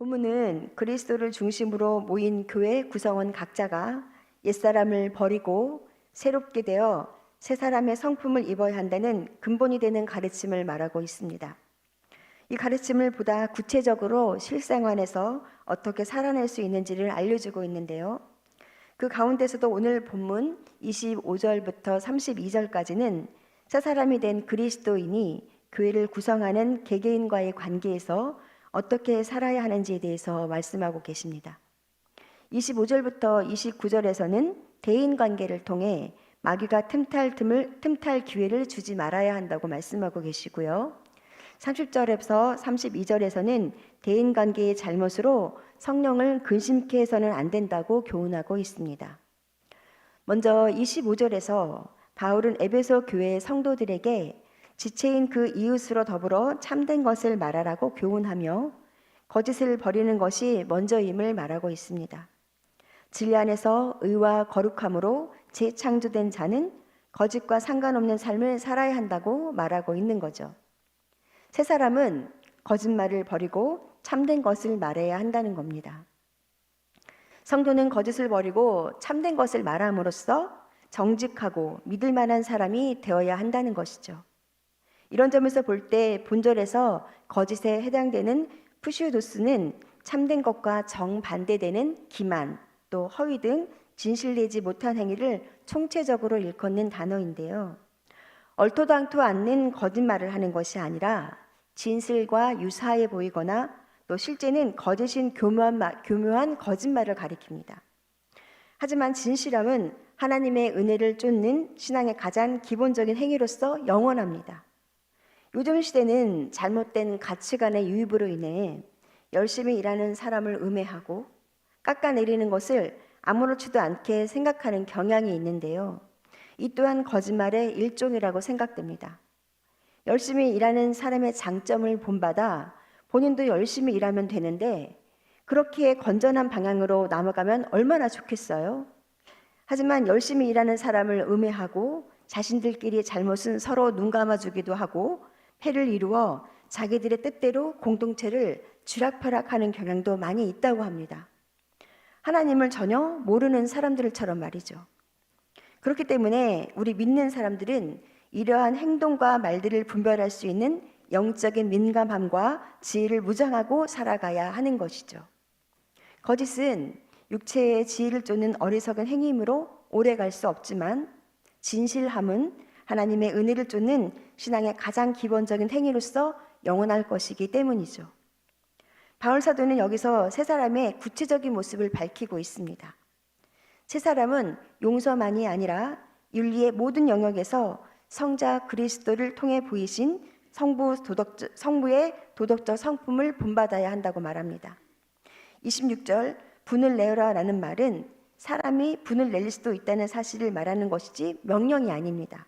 본문은 그리스도를 중심으로 모인 교회 구성원 각자가 옛사람을 버리고 새롭게 되어 새 사람의 성품을 입어야 한다는 근본이 되는 가르침을 말하고 있습니다. 이 가르침을 보다 구체적으로 실생활에서 어떻게 살아낼 수 있는지를 알려주고 있는데요. 그 가운데서도 오늘 본문 25절부터 32절까지는 새 사람이 된 그리스도인이 교회를 구성하는 개개인과의 관계에서 어떻게 살아야 하는지에 대해서 말씀하고 계십니다. 25절부터 29절에서는 대인 관계를 통해 마귀가 틈탈 기회를 주지 말아야 한다고 말씀하고 계시고요. 30절에서 32절에서는 대인 관계의 잘못으로 성령을 근심케 해서는 안 된다고 교훈하고 있습니다. 먼저 25절에서 바울은 에베소 교회 성도들에게 지체인 그 이웃으로 더불어 참된 것을 말하라고 교훈하며 거짓을 버리는 것이 먼저임을 말하고 있습니다. 진리 안에서 의와 거룩함으로 재창조된 자는 거짓과 상관없는 삶을 살아야 한다고 말하고 있는 거죠. 새 사람은 거짓말을 버리고 참된 것을 말해야 한다는 겁니다. 성도는 거짓을 버리고 참된 것을 말함으로써 정직하고 믿을 만한 사람이 되어야 한다는 것이죠. 이런 점에서 볼 때 본절에서 거짓에 해당되는 푸시오도스는 참된 것과 정반대되는 기만, 또 허위 등 진실되지 못한 행위를 총체적으로 일컫는 단어인데요. 얼토당토 않는 거짓말을 하는 것이 아니라 진실과 유사해 보이거나 또 실제는 거짓인 교묘한 거짓말을 가리킵니다. 하지만 진실함은 하나님의 은혜를 쫓는 신앙의 가장 기본적인 행위로서 영원합니다. 요즘 시대는 잘못된 가치관의 유입으로 인해 열심히 일하는 사람을 음해하고 깎아내리는 것을 아무렇지도 않게 생각하는 경향이 있는데요. 이 또한 거짓말의 일종이라고 생각됩니다. 열심히 일하는 사람의 장점을 본받아 본인도 열심히 일하면 되는데 그렇게 건전한 방향으로 넘어가면 얼마나 좋겠어요? 하지만 열심히 일하는 사람을 음해하고 자신들끼리의 잘못은 서로 눈 감아주기도 하고 패를 이루어 자기들의 뜻대로 공동체를 쥐락펴락하는 경향도 많이 있다고 합니다. 하나님을 전혀 모르는 사람들처럼 말이죠. 그렇기 때문에 우리 믿는 사람들은 이러한 행동과 말들을 분별할 수 있는 영적인 민감함과 지혜를 무장하고 살아가야 하는 것이죠. 거짓은 육체의 지혜를 쫓는 어리석은 행위이므로 오래 갈 수 없지만 진실함은 하나님의 은혜를 쫓는 신앙의 가장 기본적인 행위로서 영원할 것이기 때문이죠. 바울 사도는 여기서 새 사람의 구체적인 모습을 밝히고 있습니다. 새 사람은 용서만이 아니라 윤리의 모든 영역에서 성자 그리스도를 통해 보이신 성부의 도덕적 성품을 본받아야 한다고 말합니다. 26절 분을 내어라라는 말은 사람이 분을 낼 수도 있다는 사실을 말하는 것이지 명령이 아닙니다.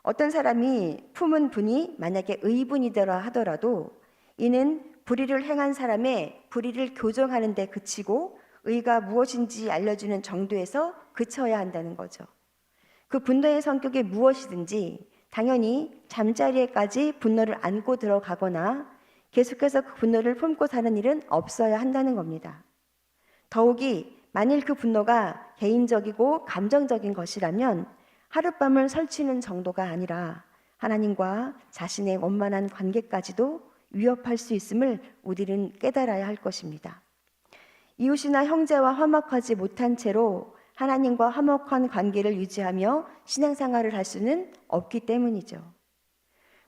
어떤 사람이 품은 분이 만약에 의분이더라 하더라도 이는 불의를 행한 사람의 불의를 교정하는 데 그치고 의가 무엇인지 알려주는 정도에서 그쳐야 한다는 거죠. 그 분노의 성격이 무엇이든지 당연히 잠자리에까지 분노를 안고 들어가거나 계속해서 그 분노를 품고 사는 일은 없어야 한다는 겁니다. 더욱이 만일 그 분노가 개인적이고 감정적인 것이라면 하룻밤을 설치는 정도가 아니라 하나님과 자신의 원만한 관계까지도 위협할 수 있음을 우리는 깨달아야 할 것입니다. 이웃이나 형제와 화목하지 못한 채로 하나님과 화목한 관계를 유지하며 신앙생활을 할 수는 없기 때문이죠.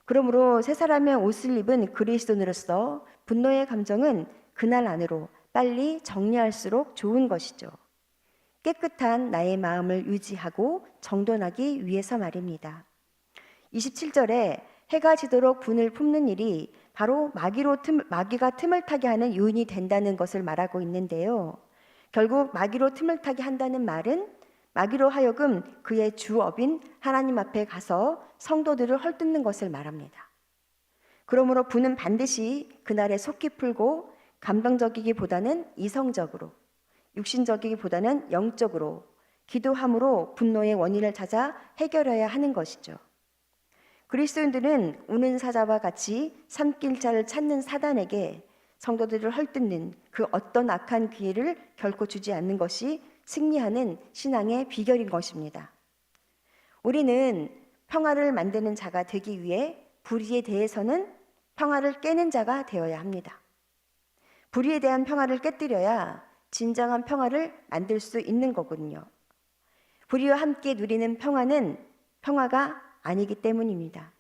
그러므로 새 사람의 옷을 입은 그리스도인으로서 분노의 감정은 그날 안으로 빨리 정리할수록 좋은 것이죠. 깨끗한 나의 마음을 유지하고 정돈하기 위해서 말입니다. 27절에 해가 지도록 분을 품는 일이 바로 마귀가 틈을 타게 하는 요인이 된다는 것을 말하고 있는데요. 결국 마귀로 틈을 타게 한다는 말은 마귀로 하여금 그의 주업인 하나님 앞에 가서 성도들을 헐뜯는 것을 말합니다. 그러므로 분은 반드시 그날에 속히 풀고 감정적이기보다는 이성적으로, 육신적이기보다는 영적으로 기도함으로 분노의 원인을 찾아 해결해야 하는 것이죠. 그리스도인들은 우는 사자와 같이 삼킬 자를 찾는 사단에게 성도들을 헐뜯는 그 어떤 악한 기회를 결코 주지 않는 것이 승리하는 신앙의 비결인 것입니다. 우리는 평화를 만드는 자가 되기 위해 불의에 대해서는 평화를 깨는 자가 되어야 합니다. 불의에 대한 평화를 깨뜨려야 진정한 평화를 만들 수 있는 거거든요. 불의와 함께 누리는 평화는 평화가 아니기 때문입니다.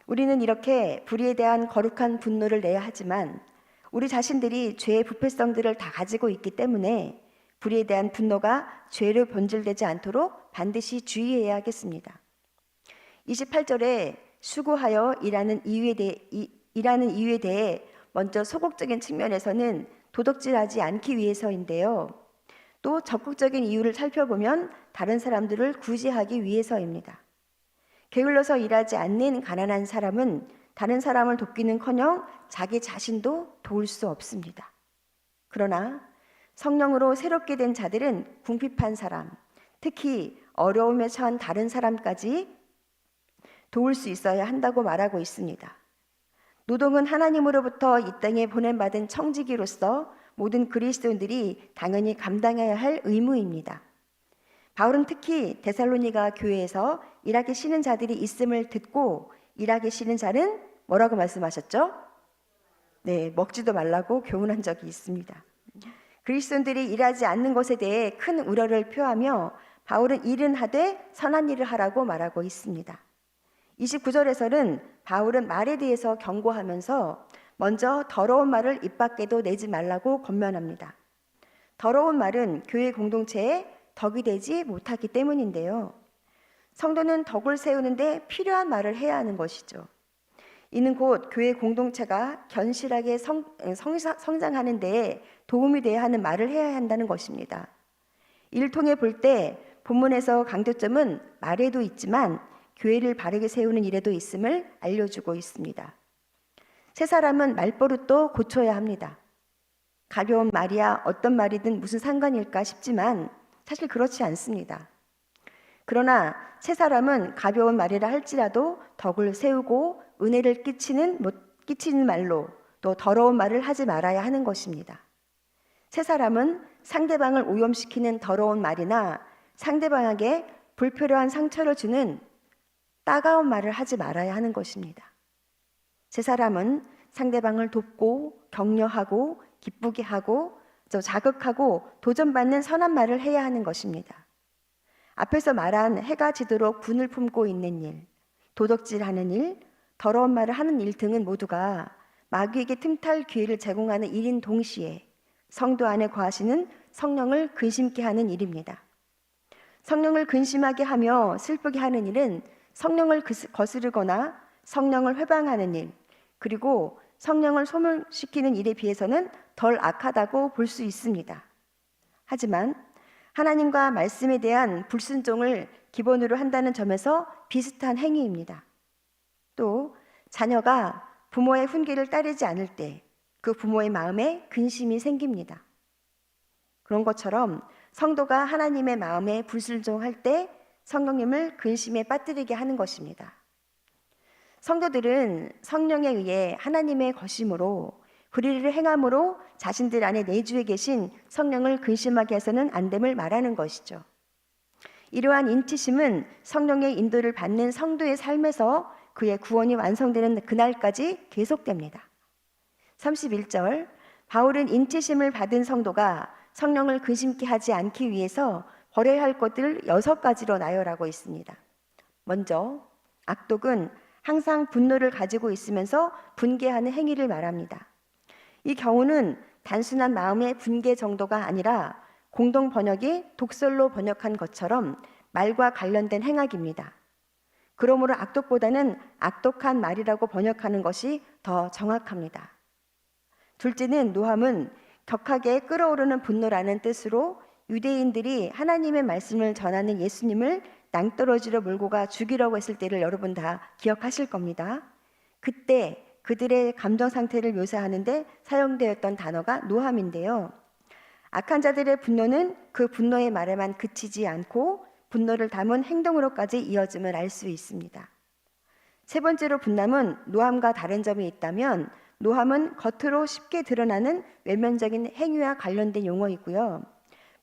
우리는 이렇게 불의에 대한 거룩한 분노를 내야 하지만 우리 자신들이 죄의 부패성들을 다 가지고 있기 때문에 불의에 대한 분노가 죄로 변질되지 않도록 반드시 주의해야 하겠습니다. 28절에 수고하여 일하는 이유에 대해 먼저 소극적인 측면에서는 도덕질하지 않기 위해서인데요. 또 적극적인 이유를 살펴보면 다른 사람들을 구제하기 위해서입니다. 게을러서 일하지 않는 가난한 사람은 다른 사람을 돕기는커녕 자기 자신도 도울 수 없습니다. 그러나 성령으로 새롭게 된 자들은 궁핍한 사람, 특히 어려움에 처한 다른 사람까지 도울 수 있어야 한다고 말하고 있습니다. 노동은 하나님으로부터 이 땅에 보냄받은 청지기로서 모든 그리스도인들이 당연히 감당해야 할 의무입니다. 바울은 특히 데살로니가 교회에서 일하기 싫은 자들이 있음을 듣고 일하기 싫은 자는 뭐라고 말씀하셨죠? 네, 먹지도 말라고 교훈한 적이 있습니다. 그리스도인들이 일하지 않는 것에 대해 큰 우려를 표하며 바울은 일은 하되 선한 일을 하라고 말하고 있습니다. 29절에서는 바울은 말에 대해서 경고하면서 먼저 더러운 말을 입 밖에도 내지 말라고 권면합니다. 더러운 말은 교회 공동체에 덕이 되지 못하기 때문인데요. 성도는 덕을 세우는데 필요한 말을 해야 하는 것이죠. 이는 곧 교회 공동체가 견실하게 성장하는 데에 도움이 돼야 하는 말을 해야 한다는 것입니다. 이를 통해 볼 때 본문에서 강조점은 말에도 있지만 교회를 바르게 세우는 일에도 있음을 알려주고 있습니다. 새 사람은 말버릇도 고쳐야 합니다. 가벼운 말이야 어떤 말이든 무슨 상관일까 싶지만 사실 그렇지 않습니다. 그러나 새 사람은 가벼운 말이라 할지라도 덕을 세우고 은혜를 끼치는 말로 또 더러운 말을 하지 말아야 하는 것입니다. 새 사람은 상대방을 오염시키는 더러운 말이나 상대방에게 불필요한 상처를 주는 따가운 말을 하지 말아야 하는 것입니다. 새 사람은 상대방을 돕고 격려하고 기쁘게 하고 자극하고 도전받는 선한 말을 해야 하는 것입니다. 앞에서 말한 해가 지도록 분을 품고 있는 일, 도덕질하는 일, 더러운 말을 하는 일 등은 모두가 마귀에게 틈탈 기회를 제공하는 일인 동시에 성도 안에 거하시는 성령을 근심케 하는 일입니다. 성령을 근심하게 하며 슬프게 하는 일은 성령을 거스르거나 성령을 회방하는 일, 그리고 성령을 소멸시키는 일에 비해서는 덜 악하다고 볼 수 있습니다. 하지만 하나님과 말씀에 대한 불순종을 기본으로 한다는 점에서 비슷한 행위입니다. 또 자녀가 부모의 훈계를 따르지 않을 때 그 부모의 마음에 근심이 생깁니다. 그런 것처럼 성도가 하나님의 마음에 불순종할 때 성령님을 근심에 빠뜨리게 하는 것입니다. 성도들은 성령에 의해 하나님의 것임으로 불의를 행함으로 자신들 안에 내주에 계신 성령을 근심하게 해서는 안 됨을 말하는 것이죠. 이러한 인치심은 성령의 인도를 받는 성도의 삶에서 그의 구원이 완성되는 그날까지 계속됩니다. 31절, 바울은 인치심을 받은 성도가 성령을 근심케 하지 않기 위해서 버려야 할 것들을 6가지로 나열하고 있습니다. 먼저 악독은 항상 분노를 가지고 있으면서 분개하는 행위를 말합니다. 이 경우는 단순한 마음의 분개 정도가 아니라 공동 번역이 독설로 번역한 것처럼 말과 관련된 행악입니다. 그러므로 악독보다는 악독한 말이라고 번역하는 것이 더 정확합니다. 둘째는 노함은 격하게 끓어오르는 분노라는 뜻으로 유대인들이 하나님의 말씀을 전하는 예수님을 낭떠러지로 몰고 가 죽이려고 했을 때를 여러분 다 기억하실 겁니다. 그때 그들의 감정 상태를 묘사하는데 사용되었던 단어가 노함인데요. 악한 자들의 분노는 그 분노의 말에만 그치지 않고 분노를 담은 행동으로까지 이어짐을 알 수 있습니다. 세 번째로 분남은 노함과 다른 점이 있다면 노함은 겉으로 쉽게 드러나는 외면적인 행위와 관련된 용어이고요.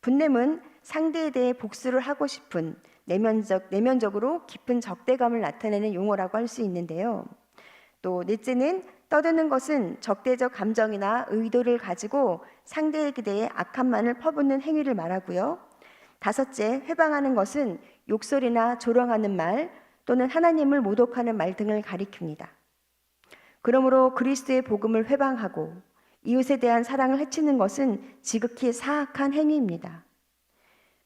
분냄은 상대에 대해 복수를 하고 싶은 내면적으로 깊은 적대감을 나타내는 용어라고 할 수 있는데요. 또 넷째는 떠드는 것은 적대적 감정이나 의도를 가지고 상대에게 대해 악함만을 퍼붓는 행위를 말하고요. 다섯째, 회방하는 것은 욕설이나 조롱하는 말 또는 하나님을 모독하는 말 등을 가리킵니다. 그러므로 그리스도의 복음을 회방하고 이웃에 대한 사랑을 해치는 것은 지극히 사악한 행위입니다.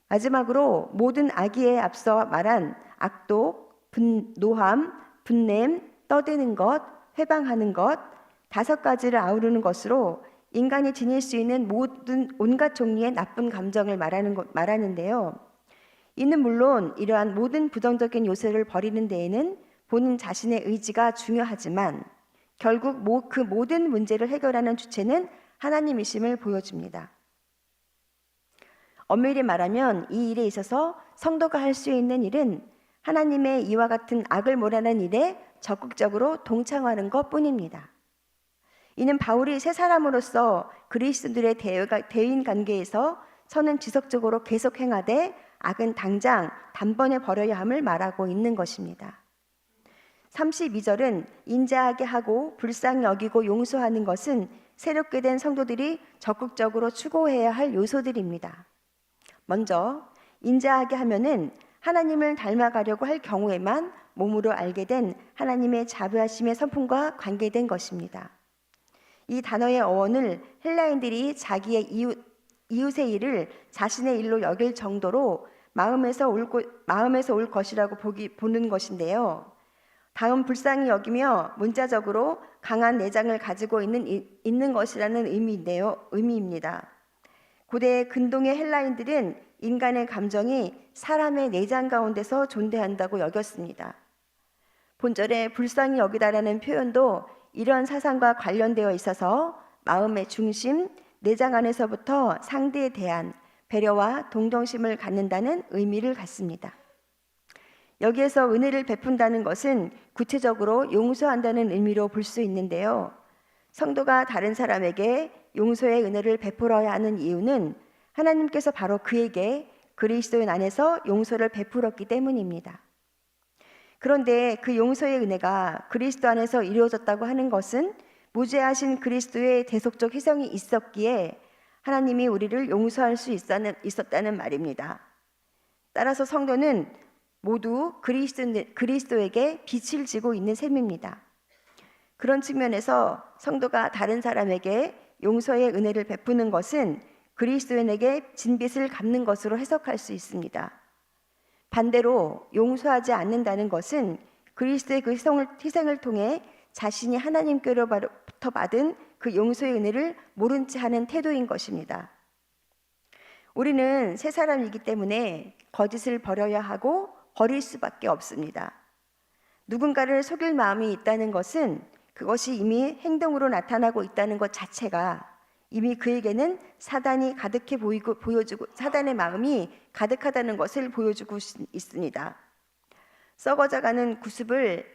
마지막으로 모든 악의에 앞서 말한 악독, 노함, 분냄, 떠드는 것, 회방하는 것, 5가지를 아우르는 것으로 인간이 지닐 수 있는 모든 온갖 종류의 나쁜 감정을 말하는데요. 이는 물론 이러한 모든 부정적인 요소를 버리는 데에는 본인 자신의 의지가 중요하지만 결국 그 모든 문제를 해결하는 주체는 하나님이심을 보여줍니다. 엄밀히 말하면 이 일에 있어서 성도가 할 수 있는 일은 하나님의 이와 같은 악을 몰아내는 일에 적극적으로 동참하는 것뿐입니다. 이는 바울이 새 사람으로서 그리스도들의 대인 관계에서 선은 지속적으로 계속 행하되 악은 당장 단번에 버려야 함을 말하고 있는 것입니다. 32절은 인자하게 하고 불쌍히 여기고 용서하는 것은 새롭게 된 성도들이 적극적으로 추구해야 할 요소들입니다. 먼저 인자하게 하면은 하나님을 닮아가려고 할 경우에만 몸으로 알게 된 하나님의 자비하심의 성품과 관계된 것입니다. 이 단어의 어원을 헬라인들이 자기의 이웃의 일을 자신의 일로 여길 정도로 마음에서 올 것이라고 보는 것인데요. 다음 불쌍히 여기며 문자적으로 강한 내장을 가지고 있는 것이라는 의미입니다. 고대 근동의 헬라인들은 인간의 감정이 사람의 내장 가운데서 존재한다고 여겼습니다. 본절에 불쌍히 여기다라는 표현도 이런 사상과 관련되어 있어서 마음의 중심, 내장 안에서부터 상대에 대한 배려와 동정심을 갖는다는 의미를 갖습니다. 여기에서 은혜를 베푼다는 것은 구체적으로 용서한다는 의미로 볼 수 있는데요. 성도가 다른 사람에게 용서의 은혜를 베풀어야 하는 이유는 하나님께서 바로 그에게 그리스도인 안에서 용서를 베풀었기 때문입니다. 그런데 그 용서의 은혜가 그리스도 안에서 이루어졌다고 하는 것은 무죄하신 그리스도의 대속적 희생이 있었기에 하나님이 우리를 용서할 수 있었다는 말입니다. 따라서 성도는 모두 그리스도에게 빛을 지고 있는 셈입니다. 그런 측면에서 성도가 다른 사람에게 용서의 은혜를 베푸는 것은 그리스도인에게 진빚을 갚는 것으로 해석할 수 있습니다. 반대로 용서하지 않는다는 것은 그리스도의 그 희생을 통해 자신이 하나님께로부터 받은 그 용서의 은혜를 모른 채 하는 태도인 것입니다. 우리는 새 사람이기 때문에 거짓을 버려야 하고 버릴 수밖에 없습니다. 누군가를 속일 마음이 있다는 것은 그것이 이미 행동으로 나타나고 있다는 것 자체가 이미 그에게는 사단이 가득해 보여주고 사단의 마음이 가득하다는 것을 보여주고 있습니다. 썩어져가는 구습을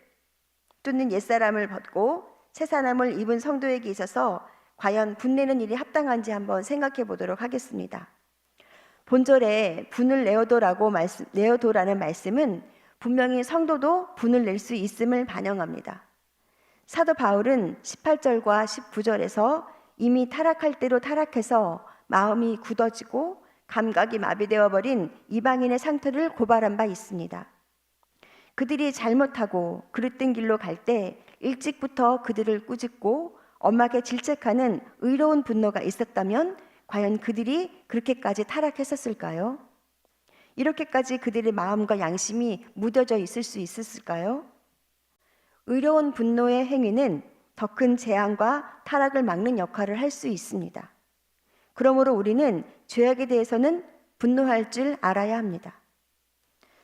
뚫는 옛사람을 벗고 새 사람을 입은 성도에게 있어서 과연 분내는 일이 합당한지 한번 생각해 보도록 하겠습니다. 본절에 분을 내어도라는 말씀은 분명히 성도도 분을 낼 수 있음을 반영합니다. 사도 바울은 18절과 19절에서 이미 타락할 대로 타락해서 마음이 굳어지고 감각이 마비되어 버린 이방인의 상태를 고발한 바 있습니다. 그들이 잘못하고 그릇된 길로 갈 때 일찍부터 그들을 꾸짖고 엄하게 질책하는 의로운 분노가 있었다면 과연 그들이 그렇게까지 타락했었을까요? 이렇게까지 그들의 마음과 양심이 무뎌져 있을 수 있었을까요? 의로운 분노의 행위는 더 큰 재앙과 타락을 막는 역할을 할 수 있습니다. 그러므로 우리는 죄악에 대해서는 분노할 줄 알아야 합니다.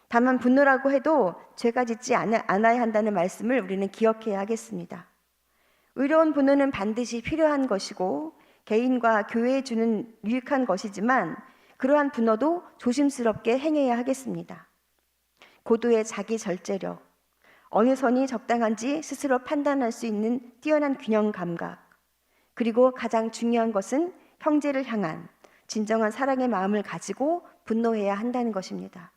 다만 분노라고 해도 죄가 짓지 않아야 한다는 말씀을 우리는 기억해야 하겠습니다. 의로운 분노는 반드시 필요한 것이고 개인과 교회에 주는 유익한 것이지만 그러한 분노도 조심스럽게 행해야 하겠습니다. 고도의 자기 절제력, 어느 선이 적당한지 스스로 판단할 수 있는 뛰어난 균형 감각, 그리고 가장 중요한 것은 형제를 향한 진정한 사랑의 마음을 가지고 분노해야 한다는 것입니다.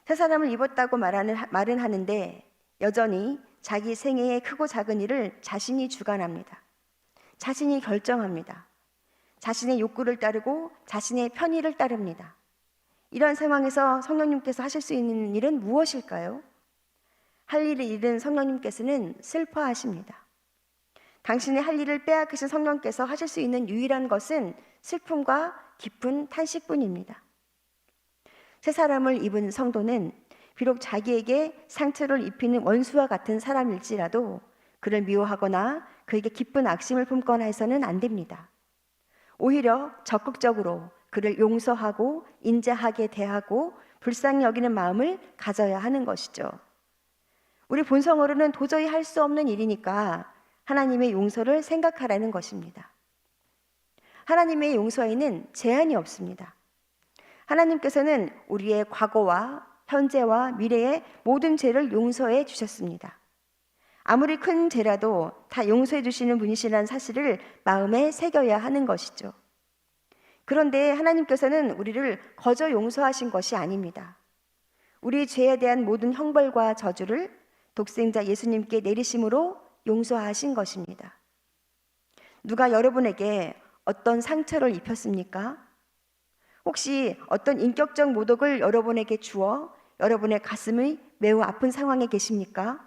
새 사람을 입었다고 말은 하는데 여전히 자기 생애의 크고 작은 일을 자신이 주관합니다. 자신이 결정합니다. 자신의 욕구를 따르고 자신의 편의를 따릅니다. 이런 상황에서 성령님께서 하실 수 있는 일은 무엇일까요? 할 일을 잃은 성령님께서는 슬퍼하십니다. 당신의 할 일을 빼앗기신 성령께서 하실 수 있는 유일한 것은 슬픔과 깊은 탄식뿐입니다. 새 사람을 입은 성도는 비록 자기에게 상처를 입히는 원수와 같은 사람일지라도 그를 미워하거나 그에게 기쁜 악심을 품거나 해서는 안 됩니다. 오히려 적극적으로 그를 용서하고 인자하게 대하고 불쌍히 여기는 마음을 가져야 하는 것이죠. 우리 본성으로는 도저히 할 수 없는 일이니까 하나님의 용서를 생각하라는 것입니다. 하나님의 용서에는 제한이 없습니다. 하나님께서는 우리의 과거와 현재와 미래의 모든 죄를 용서해 주셨습니다. 아무리 큰 죄라도 다 용서해 주시는 분이시라는 사실을 마음에 새겨야 하는 것이죠. 그런데 하나님께서는 우리를 거저 용서하신 것이 아닙니다. 우리 죄에 대한 모든 형벌과 저주를 독생자 예수님께 내리심으로 용서하신 것입니다. 누가 여러분에게 어떤 상처를 입혔습니까? 혹시 어떤 인격적 모독을 여러분에게 주어 여러분의 가슴이 매우 아픈 상황에 계십니까?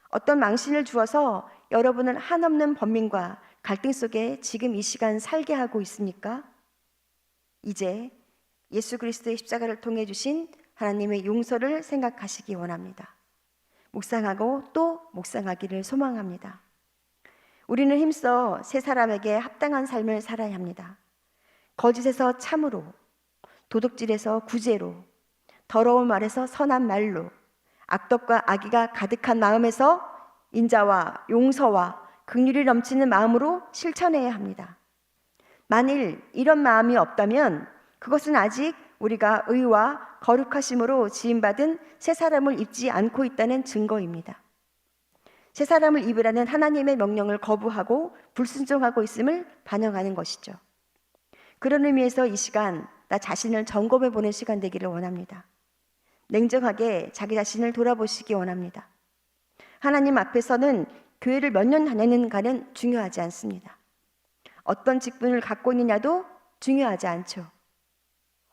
어떤 망신을 주어서 여러분은 한없는 번민과 갈등 속에 지금 이 시간 살게 하고 있습니까? 이제 예수 그리스도의 십자가를 통해 주신 하나님의 용서를 생각하시기 원합니다. 묵상하고 또 묵상하기를 소망합니다. 우리는 힘써 새 사람에게 합당한 삶을 살아야 합니다. 거짓에서 참으로, 도둑질에서 구제로, 더러운 말에서 선한 말로, 악덕과 악의가 가득한 마음에서 인자와 용서와 긍휼이 넘치는 마음으로 실천해야 합니다. 만일 이런 마음이 없다면 그것은 아직 우리가 의와 거룩하심으로 지음받은 새 사람을 입지 않고 있다는 증거입니다. 새 사람을 입으라는 하나님의 명령을 거부하고 불순종하고 있음을 반영하는 것이죠. 그런 의미에서 이 시간 나 자신을 점검해 보는 시간 되기를 원합니다. 냉정하게 자기 자신을 돌아보시기 원합니다. 하나님 앞에서는 교회를 몇 년 다녔는가는 중요하지 않습니다. 어떤 직분을 갖고 있느냐도 중요하지 않죠.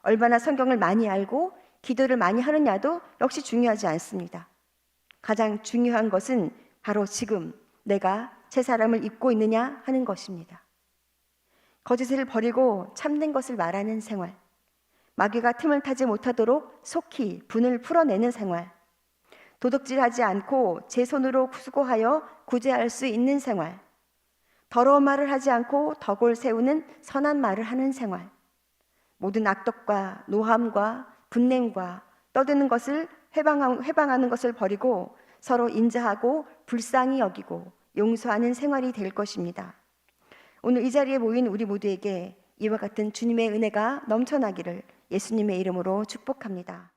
얼마나 성경을 많이 알고 기도를 많이 하느냐도 역시 중요하지 않습니다. 가장 중요한 것은 바로 지금 내가 새 사람을 입고 있느냐 하는 것입니다. 거짓을 버리고 참된 것을 말하는 생활, 마귀가 틈을 타지 못하도록 속히 분을 풀어내는 생활, 도둑질하지 않고 제 손으로 수고하여 구제할 수 있는 생활, 더러운 말을 하지 않고 덕을 세우는 선한 말을 하는 생활, 모든 악덕과 노함과 분냄과 떠드는 것을 회방하는 것을 버리고 서로 인자하고 불쌍히 여기고 용서하는 생활이 될 것입니다. 오늘 이 자리에 모인 우리 모두에게 이와 같은 주님의 은혜가 넘쳐나기를 예수님의 이름으로 축복합니다.